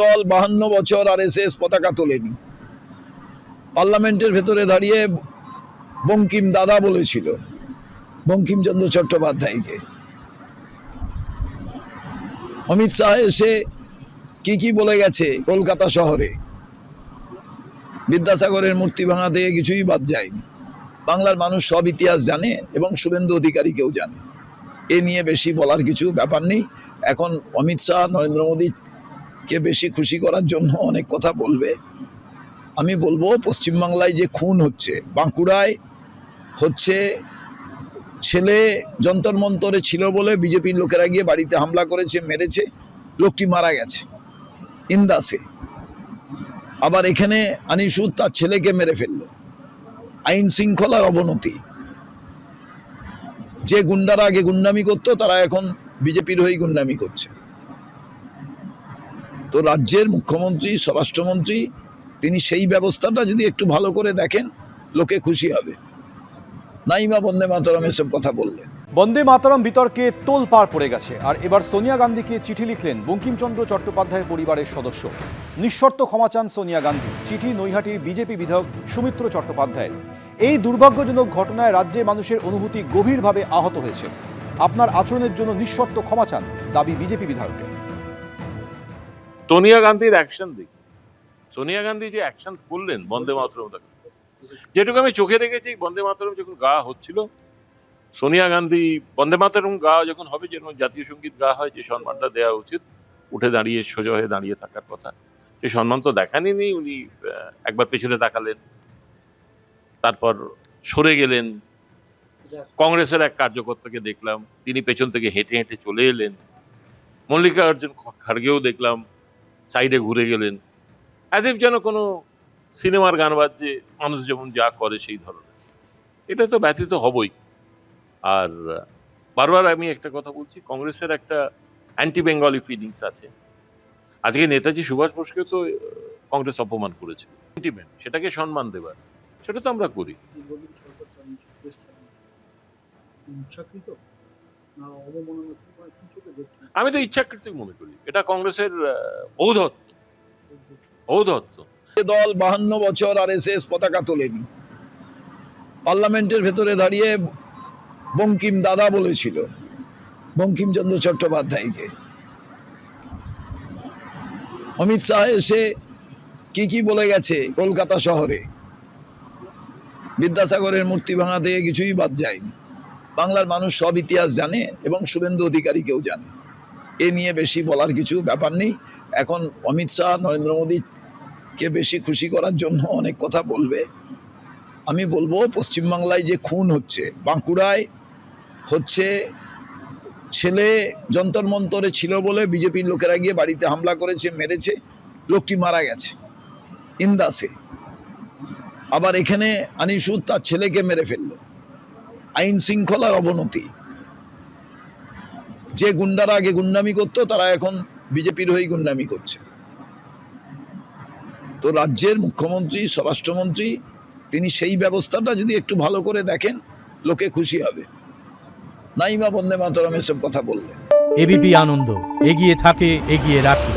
দল 52 বছর আরএসএস পতাকা তোলেনি, পার্লামেন্টের ভেতরে দাঁড়িয়ে বঙ্কিম দাদা বলেছিল বঙ্কিমচন্দ্র চট্টোপাধ্যায়কে। অমিত শাহ এসে কি বলে গেছে কলকাতা শহরে, বিদ্যাসাগরের মূর্তি ভাঙা থেকে কিছুই বাদ যায়নি। বাংলার মানুষ সব ইতিহাস জানে এবং শুভেন্দু অধিকারীকেও জানে, এ নিয়ে বেশি বলার কিছু ব্যাপার নেই। এখন অমিত শাহ নরেন্দ্র মোদীকে বেশি খুশি করার জন্য অনেক কথা বলবে। আমি বলবো, পশ্চিমবাংলায় যে খুন হচ্ছে, বাঁকুড়ায় হচ্ছে, ছেলে যন্তর মন্তরে ছিল বলে বিজেপির লোকেরা গিয়ে বাড়িতে হামলা করেছে, মেরেছে, লোকটি মারা গেছে ইন্দাসে। আবার এখানে আনিসুর তার ছেলেকে মেরে ফেলল। আইন শৃঙ্খলার অবনতি। যে গুন্ডারা আগে গুন্ডামি করতো তারা এখন বিজেপির হয়ে গুন্ডামি করছে। তো রাজ্যের মুখ্যমন্ত্রী, স্বরাষ্ট্রমন্ত্রী, তিনি সেই ব্যবস্থাটা যদি একটু ভালো করে দেখেন, লোকে খুশি হবে। নাইমা বন্দে মাতরম এসব কথা বললে। বন্দে মাতরম বিতর্কে তোলপাড় পড়ে গেছে। আর এবার সোনিয়া গান্ধীকে চিঠি লিখলেন বঙ্কিমচন্দ্র চট্টোপাধ্যায়ের পরিবারের সদস্য। নিঃশর্ত ক্ষমা চান সোনিয়া গান্ধী। চিঠি নৈহাটির বিজেপি বিধায়ক সুমিত্র চট্টোপাধ্যায়ের। এই দুর্ভাগ্যজনক ঘটনায় রাজ্যের মানুষের অনুভূতি গভীরভাবে আহত হয়েছে। আপনার আচরণের জন্য নিঃশর্ত ক্ষমা চান, দাবি বিজেপি বিধায়কের। সোনিয়া গান্ধীর অ্যাকশন দেখি, সোনিয়া গান্ধী যে অ্যাকশন করলেন বন্দে মাতরম, যেটুকু আমি চোখে দেখেছি, বন্দে মাতরম যখন গাওয়া হচ্ছিল, সোনিয়া গান্ধী বন্দে মাতরম গাওয়া যখন হবে, যেরকম জাতীয় সঙ্গীত গাওয়া হয়, যে সম্মানটা দেওয়া উচিত, উঠে দাঁড়িয়ে সোজা হয়ে দাঁড়িয়ে থাকার কথা, সে সম্মান তো দেখাননি। উনি একবার পেছনে তাকালেন, তারপর সরে গেলেন। কংগ্রেসের এক কার্যকর্তাকে দেখলাম, তিনি পেছন থেকে হেঁটে হেঁটে চলে এলেন। মল্লিকার্জুন খাড়গেও দেখলাম সাইডে ঘুরে গেলেন, অ্যাজ ইফ যেন কোনো সিনেমার গান বাজছে, মানুষ যেমন যা করে সেই ধরনের। এটা তো ব্যথিত হবই। আর বারবার আমি একটা কথা বলছি, কংগ্রেসের একটা অ্যান্টি বেঙ্গলি ফিলিংস আছে। আজকে নেতাজি সুভাষ বোসকে তো কংগ্রেস অপমান করেছে, সেন্টিমেন্ট, সেটাকে সম্মান দেবার, সেটা তো আমরা করি। আমি তো ইচ্ছাকৃত মনে করি, এটা কংগ্রেসের ঔদ্ধত্য। দল 52 বছর আরএসএস পতাকা তোলেনি, পার্লামেন্টের ভেতরে দাঁড়িয়ে বঙ্কিম দাদা বলেছিল বঙ্কিমচন্দ্র চট্টোপাধ্যায়কে। অমিত শাহ এসে কি বলে গেছে কলকাতা শহরে, বিদ্যাসাগরের মূর্তি ভাঙা থেকে কিছুই বাদ যায়নি। বাংলার মানুষ সব ইতিহাস জানে এবং শুভেন্দু অধিকারীকেও জানে, এ নিয়ে বেশি বলার কিছু ব্যাপার নেই। এখন অমিত শাহ নরেন্দ্র মোদীকে বেশি খুশি করার জন্য অনেক কথা বলবে। আমি বলবো, পশ্চিমবাংলায় যে খুন হচ্ছে, বাঁকুড়ায় হচ্ছে, ছেলে যন্তর মন্তরে ছিল বলে বিজেপির লোকেরা গিয়ে বাড়িতে হামলা করেছে, মেরেছে, লোকটি মারা গেছে ইন্দাসে। আবার এখানে আনিসুর তার ছেলেকে মেরে ফেলল। আইন শৃঙ্খলার অবনতি। যে গুন্ডারা আগে গুন্ডামি করতো তারা এখন বিজেপির হয়ে গুন্ডামি করছে। তো রাজ্যের মুখ্যমন্ত্রী, স্বরাষ্ট্রমন্ত্রী, তিনি সেই ব্যবস্থাটা যদি একটু ভালো করে দেখেন, লোকে খুশি হবে। নাইমা বন্দে মাতরম এসব কথা বললে। এবিপি আনন্দ, এগিয়ে থাকে, এগিয়ে রাখে।